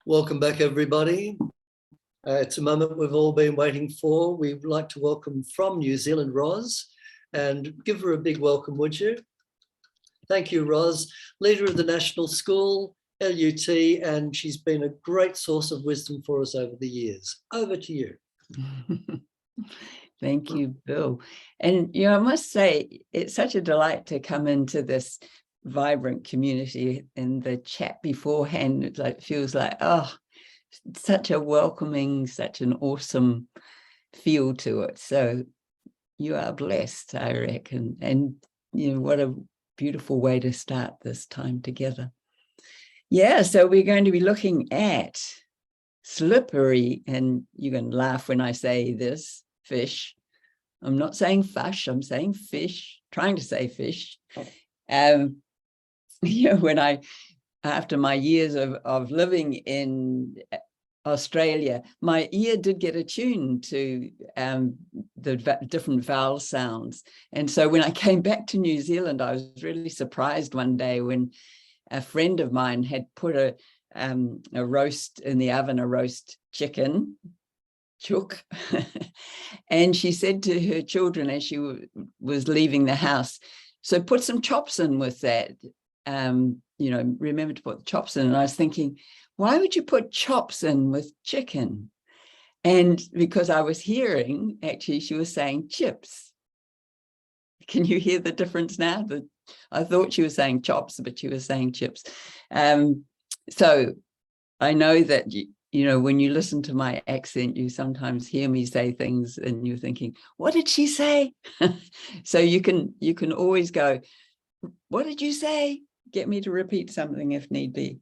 Welcome back, everybody. It's a moment we've all been waiting for. We'd like to welcome from New Zealand, Ros, and give her a big welcome, would you? Thank you, Ros, leader of the National School, LUT, and she's been a great source of wisdom for us over the years. Over to you. Thank you, Bill. And, I must say, it's such a delight to come into this vibrant community. In the chat beforehand, it feels like, oh, such a welcoming, such an awesome feel to it. So you are blessed, I reckon. And, what a beautiful way to start this time together. Yeah, so we're going to be looking at slippery, and you're going to laugh when I say this, fish. I'm not saying fish, I'm saying fish, trying to say fish. When after my years of living in Australia, my ear did get attuned to the different vowel sounds. And so when I came back to New Zealand, I was really surprised one day when a friend of mine had put a roast in the oven, a roast chicken, chook. And she said to her children as she was leaving the house, so put some chops in with that. Remember to put the chops in. And I was thinking, why would you put chops in with chicken? And because I was hearing, actually, she was saying chips. Can you hear the difference now? I thought she was saying chops, but she was saying chips. So I know that, when you listen to my accent, you sometimes hear me say things and you're thinking, what did she say? So you can always go, what did you say? Get me to repeat something if need be.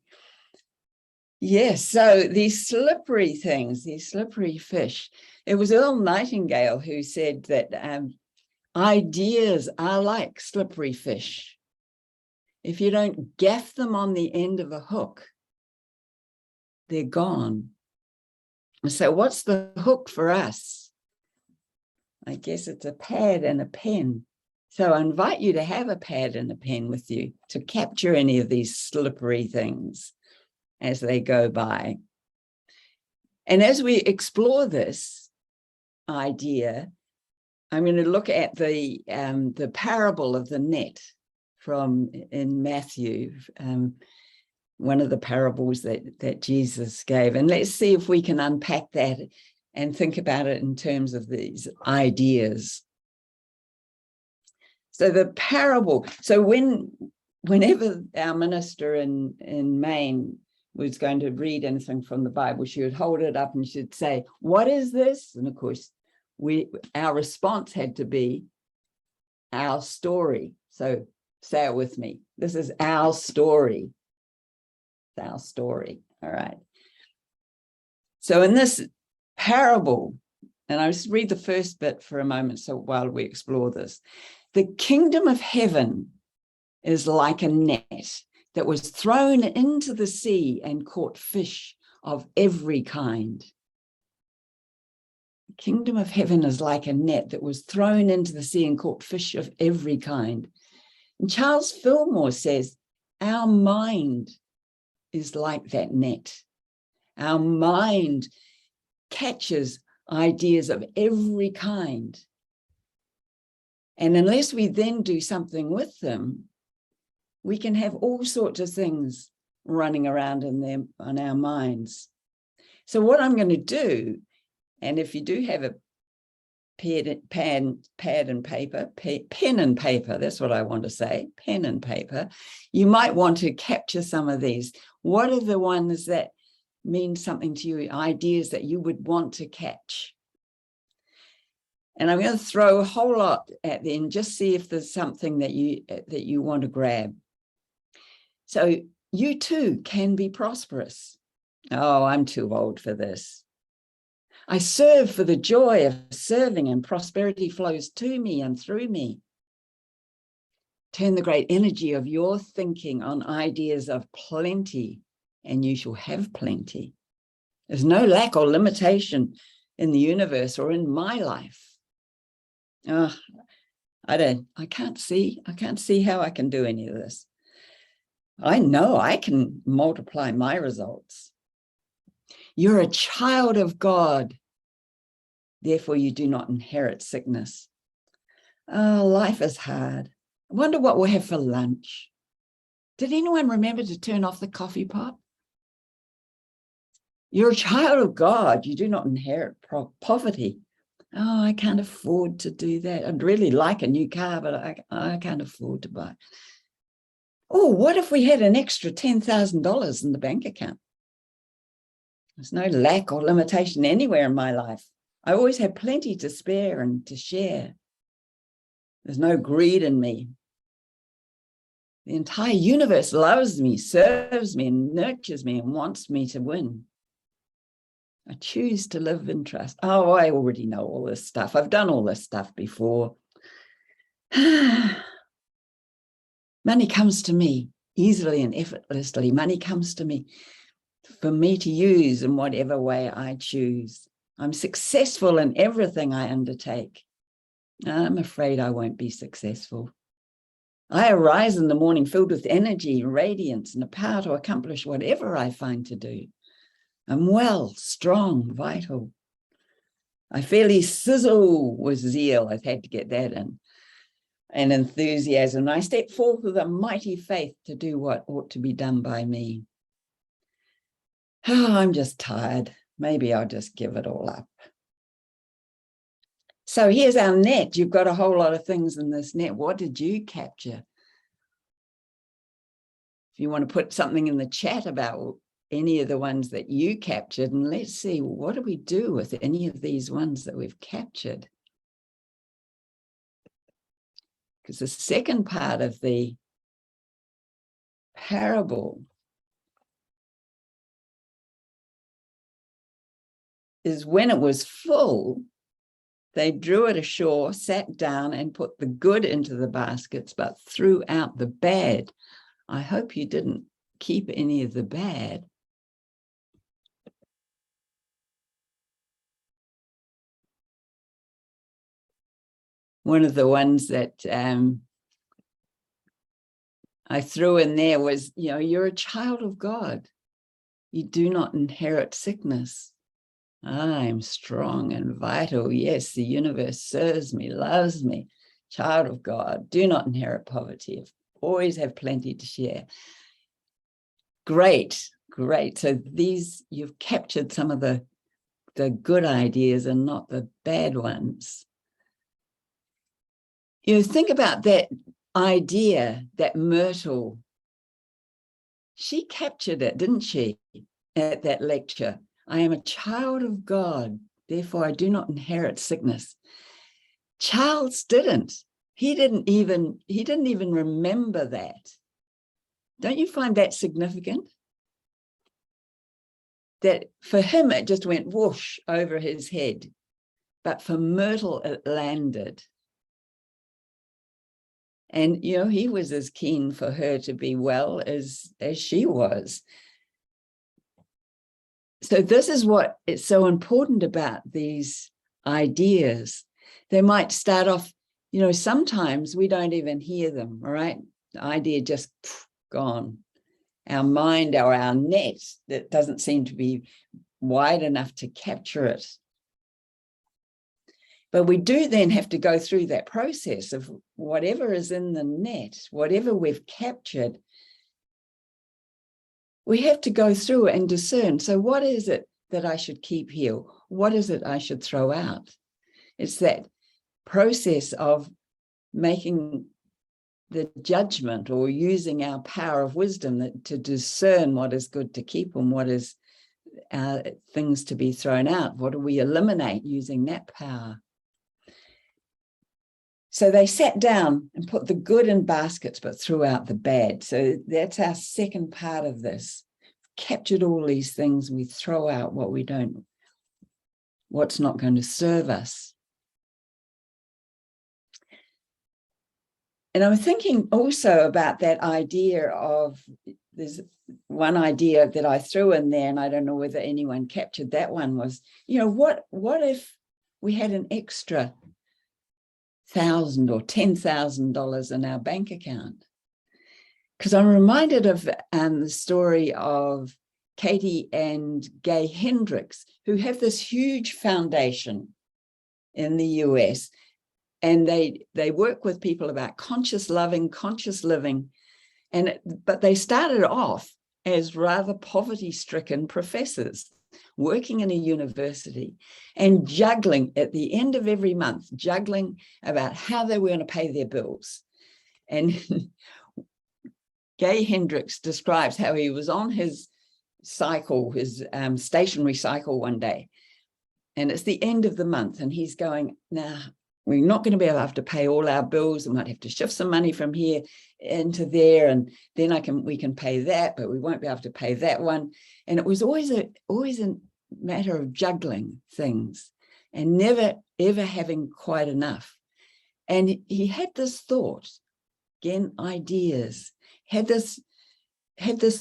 Yes, so these slippery things, these slippery fish. It was Earl Nightingale who said that ideas are like slippery fish. If you don't gaff them on the end of a hook, they're gone. So what's the hook for us? I guess it's a pad and a pen. So I invite you to have a pad and a pen with you to capture any of these slippery things as they go by. And as we explore this idea, I'm going to look at the parable of the net in Matthew, one of the parables that Jesus gave. And let's see if we can unpack that and think about it in terms of these ideas. So the parable, so whenever our minister in Maine was going to read anything from the Bible, she would hold it up and she'd say, what is this? And of course, our response had to be our story. So say it with me. This is our story. It's our story. All right. So in this parable, and I'll just read the first bit for a moment, so while we explore this. The kingdom of heaven is like a net that was thrown into the sea and caught fish of every kind. The kingdom of heaven is like a net that was thrown into the sea and caught fish of every kind. And Charles Fillmore says, our mind is like that net. Our mind catches ideas of every kind. And unless we then do something with them, we can have all sorts of things running around on our minds. So what I'm going to do, and if you do have a pen and paper, that's what I want to say, pen and paper, you might want to capture some of these. What are the ones that mean something to you, ideas that you would want to catch? And I'm going to throw a whole lot at them, just see if there's something that you want to grab. So you too can be prosperous. Oh, I'm too old for this. I serve for the joy of serving, and prosperity flows to me and through me. Turn the great energy of your thinking on ideas of plenty, and you shall have plenty. There's no lack or limitation in the universe or in my life. I can't see how I can do any of this. I know I can multiply my results. You're a child of God. Therefore, you do not inherit sickness. Oh, life is hard. I wonder what we'll have for lunch. Did anyone remember to turn off the coffee pot? You're a child of God. You do not inherit poverty. Oh, I can't afford to do that. I'd really like a new car, but I can't afford to buy. Oh, what if we had an extra $10,000 in the bank account? There's no lack or limitation anywhere in my life. I always have plenty to spare and to share. There's no greed in me. The entire universe loves me, serves me, and nurtures me and wants me to win. I choose to live in trust. Oh, I already know all this stuff. I've done all this stuff before. Money comes to me easily and effortlessly. Money comes to me for me to use in whatever way I choose. I'm successful in everything I undertake. I'm afraid I won't be successful. I arise in the morning filled with energy, radiance, and a power to accomplish whatever I find to do. I'm well, strong, vital. I fairly sizzle with zeal. I've had to get that in. And enthusiasm. I step forth with a mighty faith to do what ought to be done by me. Oh, I'm just tired. Maybe I'll just give it all up. So here's our net. You've got a whole lot of things in this net. What did you capture? If you want to put something in the chat about any of the ones that you captured, and let's see, what do we do with any of these ones that we've captured? Because the second part of the parable is when it was full, they drew it ashore, sat down and put the good into the baskets, but threw out the bad. I hope you didn't keep any of the bad. One of the ones that I threw in there was, you're a child of God. You do not inherit sickness. I'm strong and vital. Yes, the universe serves me, loves me. Child of God, do not inherit poverty. Always have plenty to share. Great, great. So these, you've captured some of the good ideas and not the bad ones. Think about that idea, that Myrtle. She captured it, didn't she, at that lecture? I am a child of God, therefore I do not inherit sickness. Charles didn't. He didn't even remember that. Don't you find that significant? That for him, it just went whoosh over his head. But for Myrtle, it landed. And, he was as keen for her to be well as she was. So this is what is so important about these ideas. They might start off, sometimes we don't even hear them, all right? The idea just gone. Our mind or our net that doesn't seem to be wide enough to capture it. But we do then have to go through that process of whatever is in the net, whatever we've captured, we have to go through and discern. So what is it that I should keep here? What is it I should throw out? It's that process of making the judgment or using our power of wisdom to discern what is good to keep and what is things to be thrown out. What do we eliminate using that power? So they sat down and put the good in baskets, but threw out the bad. So that's our second part of this. Captured all these things, we throw out what we don't, what's not going to serve us. And I'm thinking also about that idea of, there's one idea that I threw in there, and I don't know whether anyone captured that one, was, what if we had an extra $1,000 or $10,000 in our bank account? Because I'm reminded of the story of Katie and Gay Hendricks, who have this huge foundation in the US, and they work with people about conscious loving, conscious living, but they started off as rather poverty-stricken professors working in a university and juggling at the end of every month, juggling about how they were going to pay their bills. And Gay Hendricks describes how he was on his cycle, his stationary cycle one day, and it's the end of the month, and he's going, nah, we're not going to be able to have to pay all our bills. We might have to shift some money from here into there, and then we can pay that, but we won't be able to pay that one. And it was always a matter of juggling things and never ever having quite enough. And he had this thought, again, ideas, had this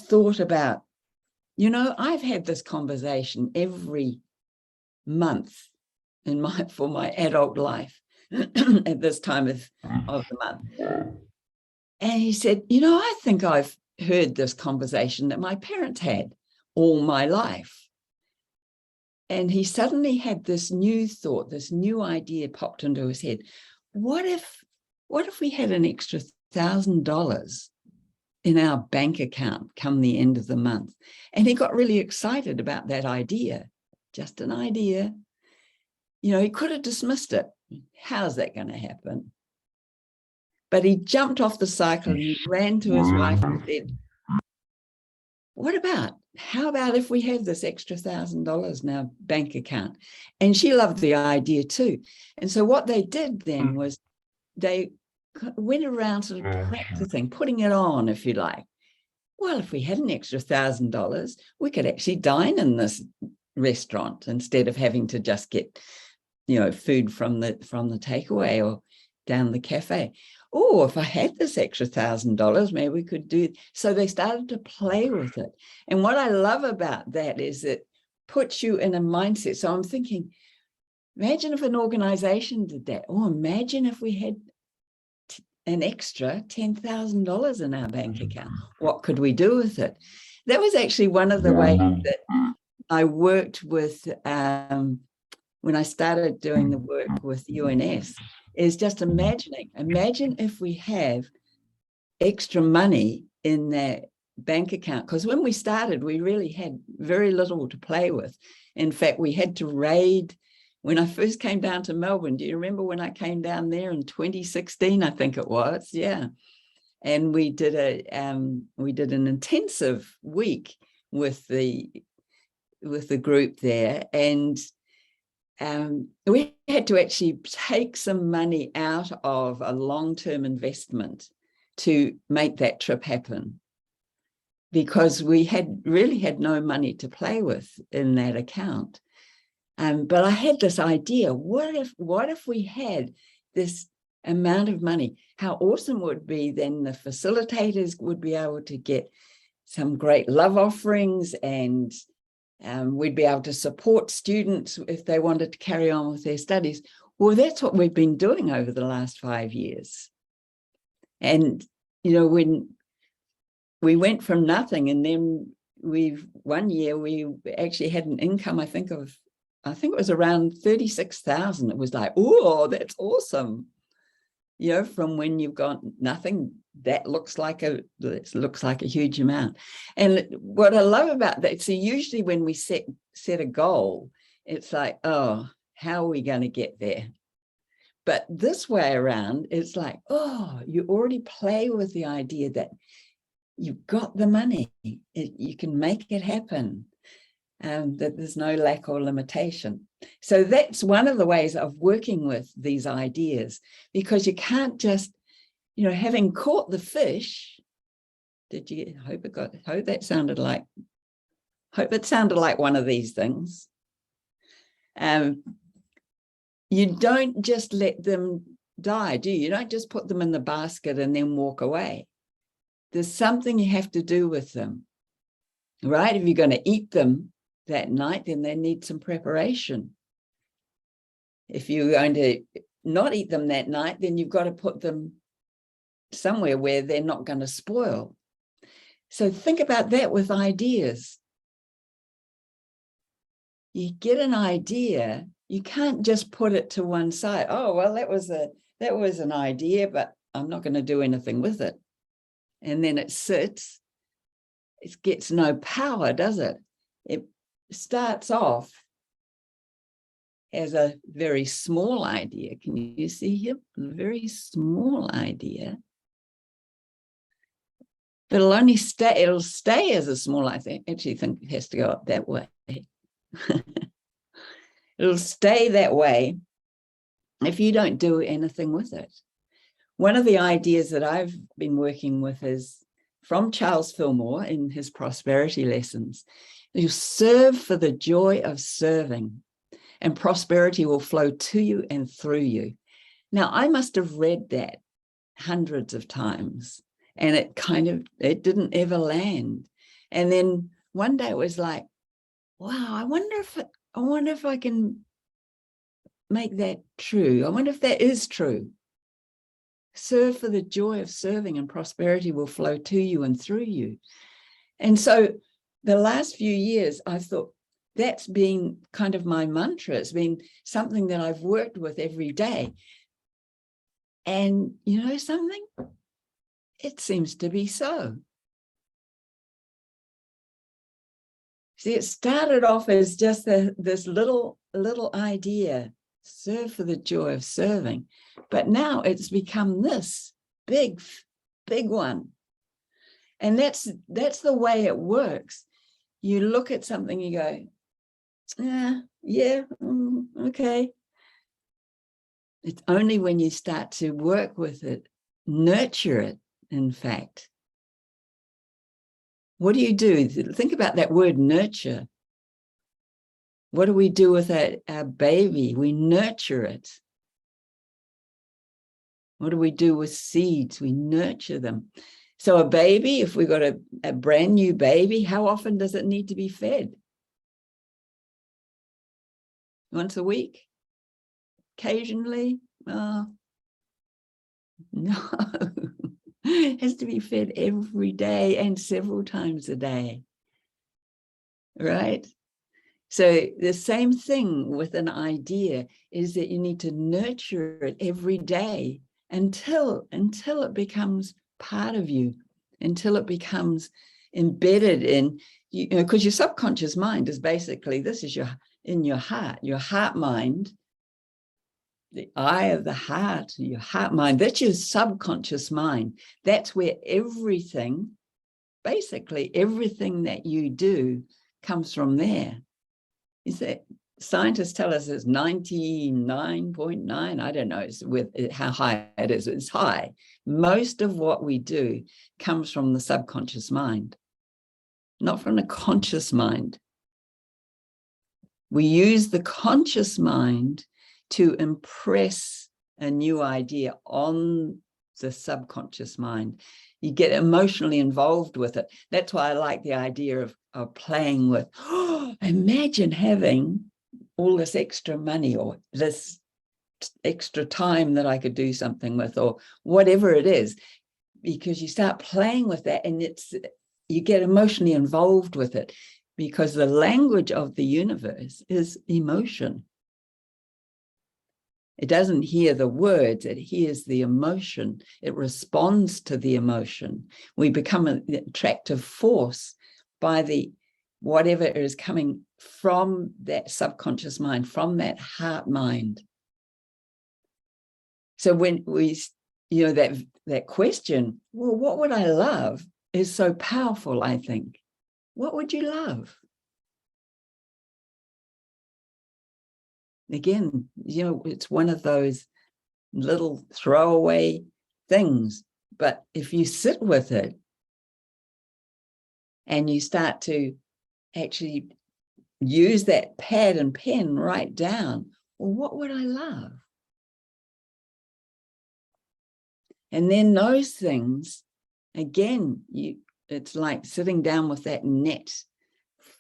thought about, I've had this conversation every month for my adult life at this time of the month. And he said, I think I've heard this conversation that my parents had all my life. And he suddenly had this new thought, this new idea popped into his head. What if we had an extra $1,000 in our bank account come the end of the month? And he got really excited about that idea, just an idea. He could have dismissed it. How's that going to happen? But he jumped off the cycle and he ran to his wife and said, how about if we have this extra $1,000 in our bank account? And she loved the idea too. And so what they did then was they went around sort of practicing, putting it on, if you like. Well, if we had an extra $1,000, we could actually dine in this restaurant instead of having to just get, food from the takeaway or down the cafe. Oh, if I had this extra $1,000, maybe we could do. So they started to play with it. And what I love about that is it puts you in a mindset. So I'm thinking, imagine if an organization did that. Or imagine if we had an extra $10,000 in our bank account. What could we do with it? That was actually one of the ways that I worked with when I started doing the work with UNS, is just imagine if we have extra money in that bank account. Because when we started, we really had very little to play with. In fact, we had to raid. When I first came down to Melbourne, do you remember when I came down there in 2016, I think it was? Yeah. And we did an intensive week with the group there. And we had to actually take some money out of a long-term investment to make that trip happen, because we really had no money to play with in that account. But I had this idea, what if we had this amount of money? How awesome would it be then the facilitators would be able to get some great love offerings, and we'd be able to support students if they wanted to carry on with their studies. Well, that's what we've been doing over the last 5 years. And, when we went from nothing, and then one year we actually had an income, I think it was around 36,000. It was like, oh, that's awesome. From when you've got nothing, that looks like a huge amount. And what I love about that, so usually when we set a goal, it's like, oh, how are we going to get there? But this way around, it's like, oh, you already play with the idea that you've got the money, you can make it happen, that there's no lack or limitation. So that's one of the ways of working with these ideas, because you can't just, having caught the fish, hope it sounded like one of these things. You don't just let them die, do you? You don't just put them in the basket and then walk away. There's something you have to do with them, right? If you're going to eat them that night, then they need some preparation. If you're going to not eat them that night, then you've got to put them somewhere where they're not going to spoil. So think about that with ideas. you get an idea, you can't just put it to one side. Oh, well, that was an idea, but I'm not going to do anything with it. And then it sits. It gets no power, does it? It starts off as a very small idea. Can you see here? A very small idea. But it'll stay as a small idea. I actually think it has to go up that way. It'll stay that way if you don't do anything with it. One of the ideas that I've been working with is from Charles Fillmore in his prosperity lessons. You serve for the joy of serving, and prosperity will flow to you and through you. Now, I must have read that hundreds of times, and it didn't ever land. And then one day it was like, wow, I wonder if I can make that true. I wonder if that is true. Serve for the joy of serving, and prosperity will flow to you and through you. And so the last few years, I thought that's been kind of my mantra. It's been something that I've worked with every day. And you know something? It seems to be so. See, it started off as just this little idea, serve for the joy of serving. But now it's become this big one. And that's the way it works. You look at something, you go, okay. It's only when you start to work with it, nurture it, in fact. What do you do? Think about that word nurture. What do we do with our baby? We nurture it. What do we do with seeds? We nurture them. So a baby, if we've got a brand new baby, how often does it need to be fed? Once a week? Occasionally? Oh, no. It has to be fed every day and several times a day. Right? So the same thing with an idea is that you need to nurture it every day until it becomes part of you, until it becomes embedded in you, because your subconscious mind is basically, this is in your heart mind, the eye of the heart, your heart mind, that's your subconscious mind. That's where basically everything that you do comes from there. Is that scientists tell us it's 99.9, I don't know with how high it is. It's high. Most of what we do comes from the subconscious mind, not from the conscious mind. We use the conscious mind to impress a new idea on the subconscious mind. You get emotionally involved with it. That's why I like the idea of playing with, imagine having all this extra money or this extra time that I could do something with, or whatever it is, because you start playing with that and you get emotionally involved with it, because the language of the universe is emotion. It doesn't hear the words, it hears the emotion. It responds to the emotion. We become an attractive force by whatever is coming from that subconscious mind, from that heart mind. So when we, that question, well, what would I love, is so powerful, I think. What would you love? Again, it's one of those little throwaway things, but if you sit with it and you start to actually use that pad and pen, write down, well, what would I love? And then those things, again, it's like sitting down with that net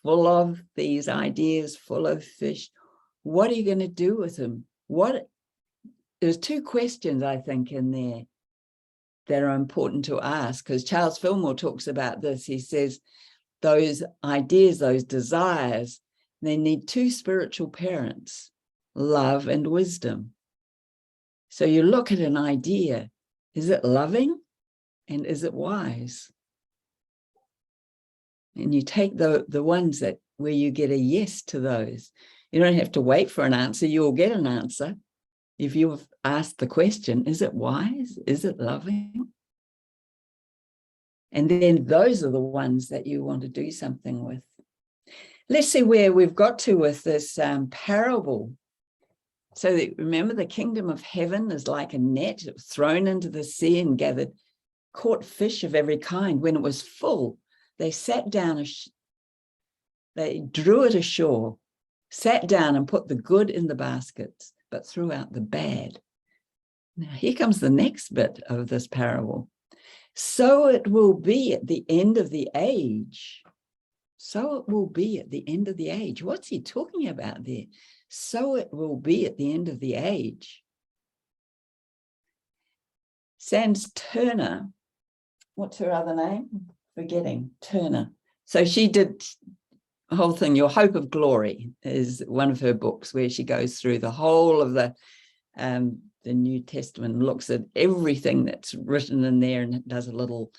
full of these ideas, full of fish. What are you going to do with them? There's two questions, I think, in there that are important to ask, because Charles Fillmore talks about this. He says those ideas, those desires, They need two spiritual parents, love and wisdom. So you look at an idea, is it loving and is it wise? And you take the ones that where you get a yes to those. You don't have to wait for an answer, you'll get an answer. If you've asked the question, is it wise? Is it loving? And then those are the ones that you want to do something with. Let's see where we've got to with this parable. So that, remember, the kingdom of heaven is like a net thrown into the sea and gathered, caught fish of every kind. When it was full, they sat down, they drew it ashore, sat down and put the good in the baskets, but threw out the bad. Now, here comes the next bit of this parable. So it will be at the end of the age. So it will be at the end of the age. What's he talking about there? So it will be at the end of the age. Sans Turner, what's her other name? Forgetting, Turner. So she did the whole thing. Your Hope of Glory is one of her books where she goes through the whole of the New Testament, looks at everything that's written in there and does a little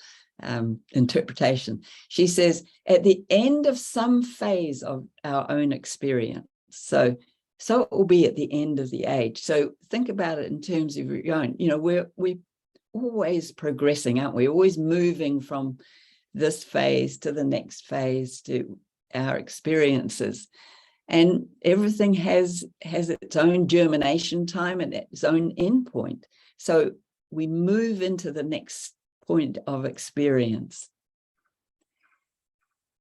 interpretation. She says, at the end of some phase of our own experience, so it will be at the end of the age. So think about it in terms of your own, we're always progressing, aren't we? Always moving from this phase to the next phase to our experiences. And everything has its own germination time and its own end point. So we move into the next point of experience.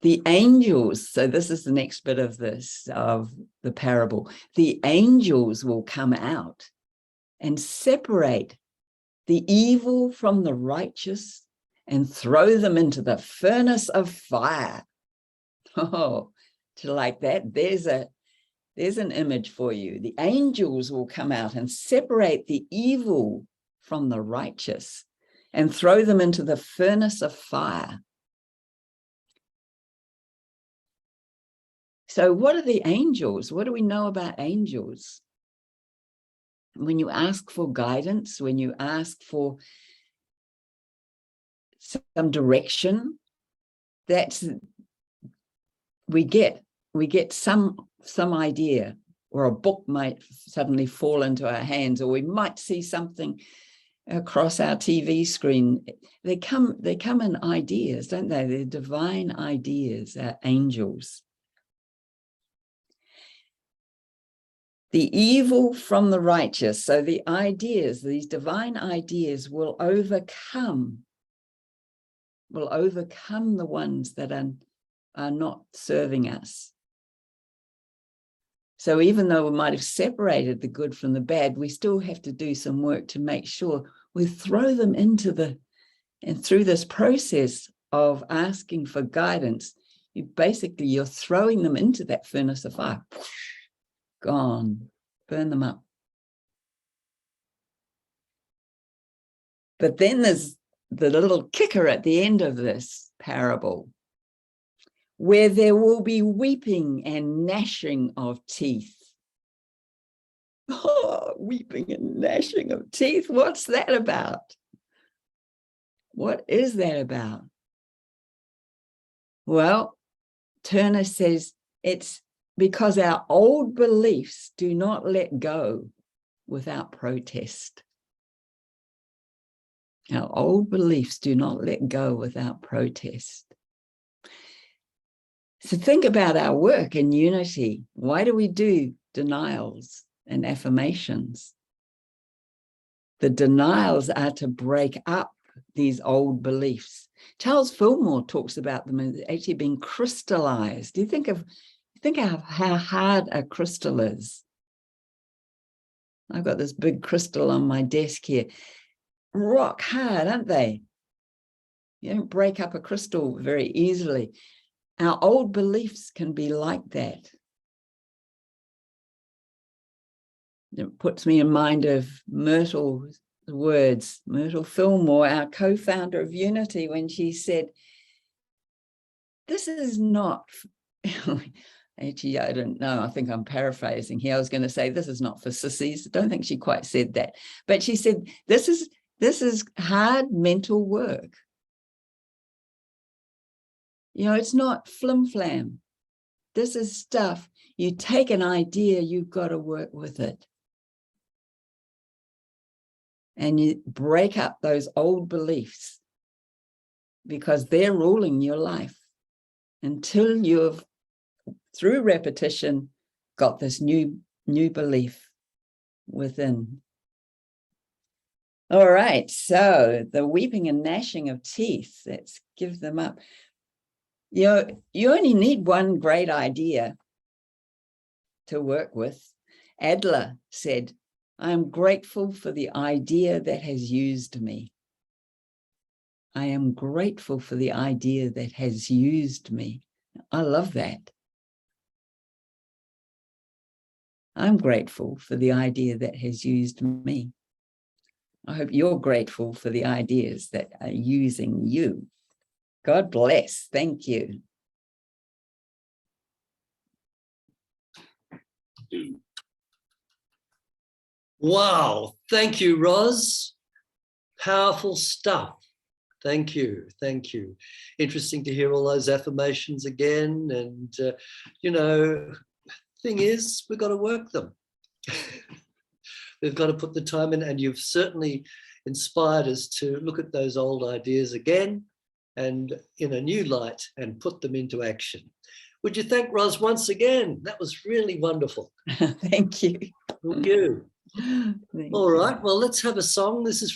The angels, so this is the next bit of the parable. The angels will come out and separate the evil from the righteous and throw them into the furnace of fire. Oh, to like that, there's an image for you. The angels will come out and separate the evil from the righteous and throw them into the furnace of fire. So what are the angels? What do we know about angels? When you ask for guidance, when you ask for some direction, we get some idea, or a book might suddenly fall into our hands, or we might see something across our TV screen. They come in ideas, don't they? They're divine ideas, angels. The evil from the righteous. So the ideas, these divine ideas will overcome the ones that are not serving us. So even though we might have separated the good from the bad, we still have to do some work to make sure we throw them into and through this process of asking for guidance, you're throwing them into that furnace of fire. Gone, burn them up. But then there's the little kicker at the end of this parable, where there will be weeping and gnashing of teeth. Oh, weeping and gnashing of teeth. What's that about? What is that about? Well, Turner says it's because our old beliefs do not let go without protest. Our old beliefs do not let go without protest. So think about our work in unity. Why do we do denials and affirmations? The denials are to break up these old beliefs. Charles Fillmore talks about them as actually being crystallized. Do you think of how hard a crystal is? I've got this big crystal on my desk here. Rock hard, aren't they? You don't break up a crystal very easily. Our old beliefs can be like that. It puts me in mind of Myrtle's words, Myrtle Fillmore, our co-founder of Unity, when she said, this is not Actually, I don't know. I think I'm paraphrasing here. I was going to say, this is not for sissies. I don't think she quite said that. But she said, this is hard mental work. You know, it's not flim-flam. This is stuff. You take an idea, you've got to work with it. And you break up those old beliefs because they're ruling your life until you've, through repetition, got this new belief within. All right, so the weeping and gnashing of teeth, let's give them up. You know, you only need one great idea to work with. Adler said, I am grateful for the idea that has used me. I am grateful for the idea that has used me. I love that. I'm grateful for the idea that has used me. I hope you're grateful for the ideas that are using you. God bless. Thank you. Wow. Thank you, Ros. Powerful stuff. Thank you. Thank you. Interesting to hear all those affirmations again. And, you know, thing is, we've got to work them. We've got to put the time in, and you've certainly inspired us to look at those old ideas again and in a new light and put them into action. Would you thank Ros once again? That was really wonderful. Thank you. Thank you. Thank All you. right, well, let's have a song. This is from